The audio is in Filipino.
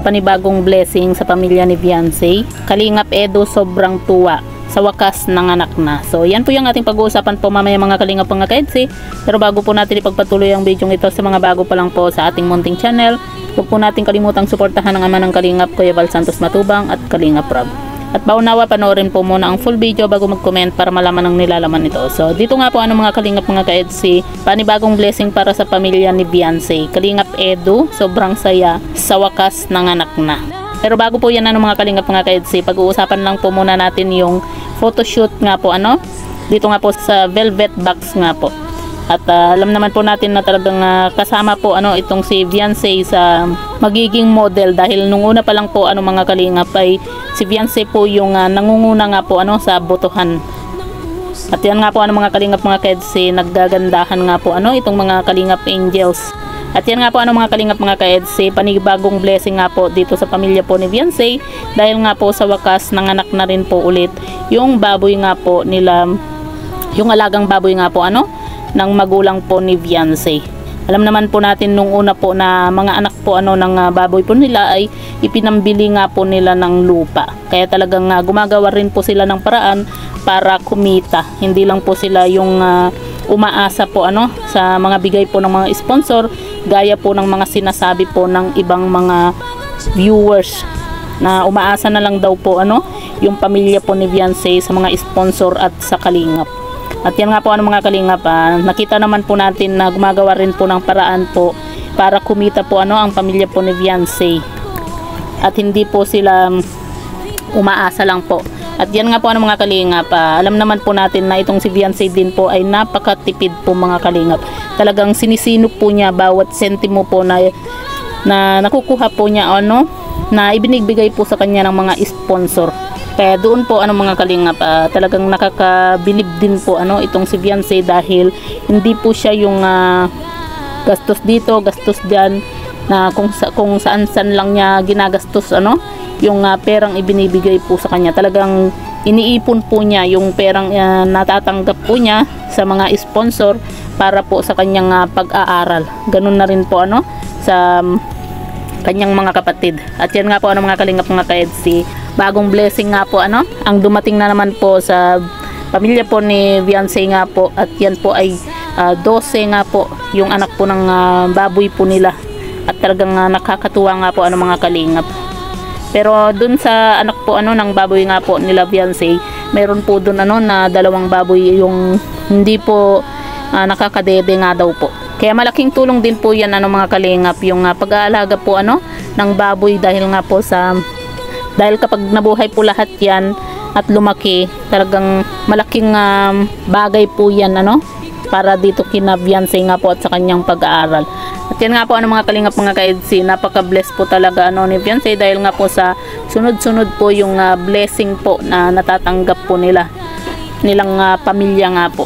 panibagong blessing sa pamilya ni Viancy. Kalingap Edu sobrang tuwa. Sa wakas nanganak na. So yan po yung ating pag-uusapan po mamaya mga kalingap mga kaedsi. Pero bago po natin ipagpatuloy ang video ito sa mga bago pa lang po sa ating munting channel, huwag po natin kalimutang suportahan ang ama ng Kalingap, Kuya Val Santos Matubang at Kalingap Rob. At paunawa, panoorin po muna ang full video bago mag-comment para malaman ang nilalaman nito. So dito nga po mga kalingap mga kaedsi, panibagong blessing para sa pamilya ni Viancy. Kalingap Edu, sobrang saya, sa wakas nanganak na. Pero bago po yan mga kalingap mga kaedsi, pag-uusapan lang po muna natin yung photoshoot nga po dito nga po sa Velvet Box nga po. At alam naman po natin na talagang kasama po itong si Viancy sa magiging model, dahil nung una pa lang po mga kalingap ay si Viancy po yung nangunguna nga po sa botohan. At yan nga po mga kalingap mga kaedsi, naggagandahan nga po itong mga kalingap angels. At yan nga po mga kalingap mga kaedsi, panibagong blessing nga po dito sa pamilya po ni Viancy, dahil nga po sa wakas nanganak na rin po ulit yung baboy nga po nila, yung alagang baboy nga po ng magulang po ni Viancy. Alam naman po natin nung una po na mga anak po ng baboy po nila ay ipinambili nga po nila ng lupa. Kaya talagang gumagawa rin po sila ng paraan para kumita. Hindi lang po sila yung umaasa po sa mga bigay po ng mga sponsor, gaya po ng mga sinasabi po ng ibang mga viewers na umaasa na lang daw po yung pamilya po ni Viancy sa mga sponsor at sa Kalingap. At yan nga po mga kalingap, nakita naman po natin na gumagawa rin po ng paraan po para kumita po ang pamilya po ni Viancy. At hindi po sila umaasa lang po. At yan nga po mga kalingap, alam naman po natin na itong si Viancy din po ay napakatipid po mga kalingap. Talagang sinisinop po niya bawat sentimo po na nakukuha po niya na ibinigbigay po sa kanya ng mga sponsor. Kaya doon po mga kalingap, talagang nakakabilib din po itong si Viancy, dahil hindi po siya yung gastos dito, gastos diyan, na kung saan lang niya ginagastos yung perang ibinibigay po sa kanya. Talagang iniipon po niya yung perang natatanggap po niya sa mga sponsor para po sa kanyang pag-aaral. Ganun na rin po sa kanyang mga kapatid. At yan nga po mga kalingap mga kaedsi, bagong blessing nga po ang dumating na naman po sa pamilya po ni Viancy nga po. At yan po ay 12 nga po yung anak po ng baboy po nila. At talagang nakakatuwa nga po mga kalingap. Pero dun sa anak po ng baboy nga po nila Viancy, meron po dun na 2 baboy yung hindi po nakakadede nga daw po. Kaya malaking tulong din po yan mga kalingap, yung pag-aalaga po ng baboy, dahil nga po dahil kapag nabuhay po lahat yan at lumaki, talagang malaking bagay po yan para dito kina Viancy nga po at sa kanyang pag-aaral. At yan nga po mga kalingap mga kaedsi, napaka-bless po talaga ni Viancy, dahil nga po sa sunod-sunod po yung blessing po na natatanggap po nilang pamilya nga po.